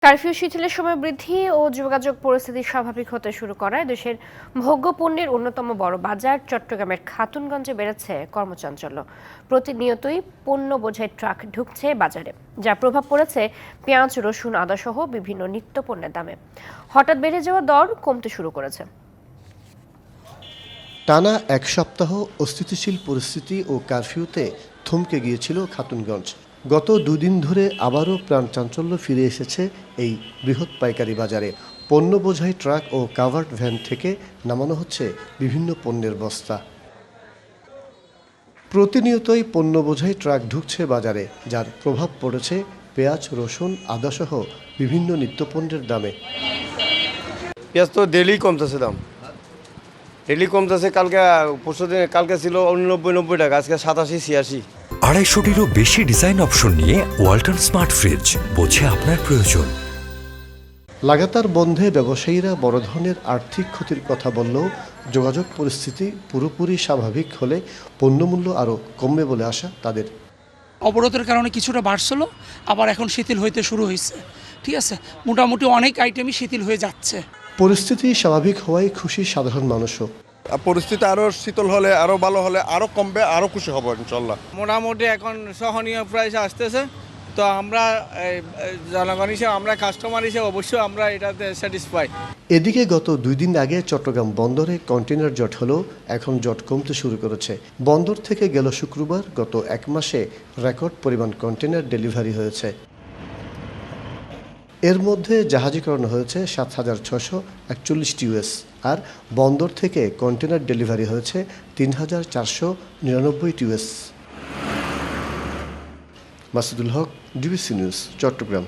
Curfew শিথিলের সময় বৃদ্ধি ও যোগাযোগ পরিস্থিতি স্বাভাবিক হতে শুরু করায় দেশের ভোগ্যপণ্যের অন্যতম বড় বাজার চট্টগ্রামের খাতুনগঞ্জে বেড়েছে কর্মচাঞ্চল্য। প্রতিনিয়তই পণ্য বোঝাই ট্রাক ঢুকছে বাজারে, যার প্রভাব পড়েছে পেঁয়াজ, রসুন, আদাসহ বিভিন্ন নিত্য পণ্যের দামে। হঠাৎ বেড়ে যাওয়া দর কমতে শুরু করেছে। টানা এক সপ্তাহ অস্থিতিশীল পরিস্থিতি ও কারফিউতে থমকে গিয়েছিল খাতুনগঞ্জ। গত দুদিন ধরে আবারও প্রাণ চাঞ্চল্য ফিরে এসেছে এই বৃহৎ পাইকারি বাজারে। পণ্য বোঝাই ট্রাক ও কাভার্ড ভ্যান থেকে নামানো হচ্ছে বিভিন্ন পণ্যের বস্তা। প্রতিনিয়তই পণ্য বোঝাই ট্রাক ঢুকছে বাজারে, যার প্রভাব পড়েছে পেঁয়াজ, রসুন, আদাসহ বিভিন্ন নিত্যপণ্যের দামে। পেঁয়াজ তো ডেলি কমতেছে দাম, ডেলি কমতেছে। কালকে ছিল 89-90 টাকা, আজকে 87-86। 250-টিরও বেশি ডিজাইন অপশন নিয়ে ওয়ালটন স্মার্ট ফ্রিজ, বোঝে আপনার প্রয়োজন। লাগাতার বন্ধে ব্যবসায়ীরা বড় ধরনের আর্থিক ক্ষতির কথা বললেও যোগাযোগ পরিস্থিতি পুরোপুরি স্বাভাবিক হলে পণ্যমূল্য আরও কমবে বলে আশা তাদের। অবরোধের কারণে কিছুটা বাড়ছিল, আবার এখন শিথিল হইতে শুরু হয়েছে। ঠিক আছে, মোটামুটি অনেক আইটেমই শিথিল হয়ে যাচ্ছে। পরিস্থিতি স্বাভাবিক হওয়ায় খুশি সাধারণ মানুষও। পরিস্থিতি আরও শীতল হলে, আরও ভালো হলে, আরও কমবে, আরও খুশি হব ইনশাল্লাহ। মোটামুটি এখন সহনীয় প্রাইস আসতেছে, তো আমরা জনগণ হিসেবে, আমরা কাস্টমার হিসেবে অবশ্যই আমরা এটাতে স্যাটিসফাই। এদিকে গত 2 দিন আগে চট্টগ্রাম বন্দরে কন্টেনার জট হলেও এখন জট কমতে শুরু করেছে। বন্দর থেকে গেল শুক্রবার গত 1 মাসে রেকর্ড পরিমাণ কন্টেনার ডেলিভারি হয়েছে। এর মধ্যে জাহাজীকরণ হয়েছে 7,641 ইউএস, আর বন্দর থেকে কন্টেনার ডেলিভারি হয়েছে 3,499 ইউএস। মাসুদুল হক, ডিবিসি নিউজ, চট্টগ্রাম।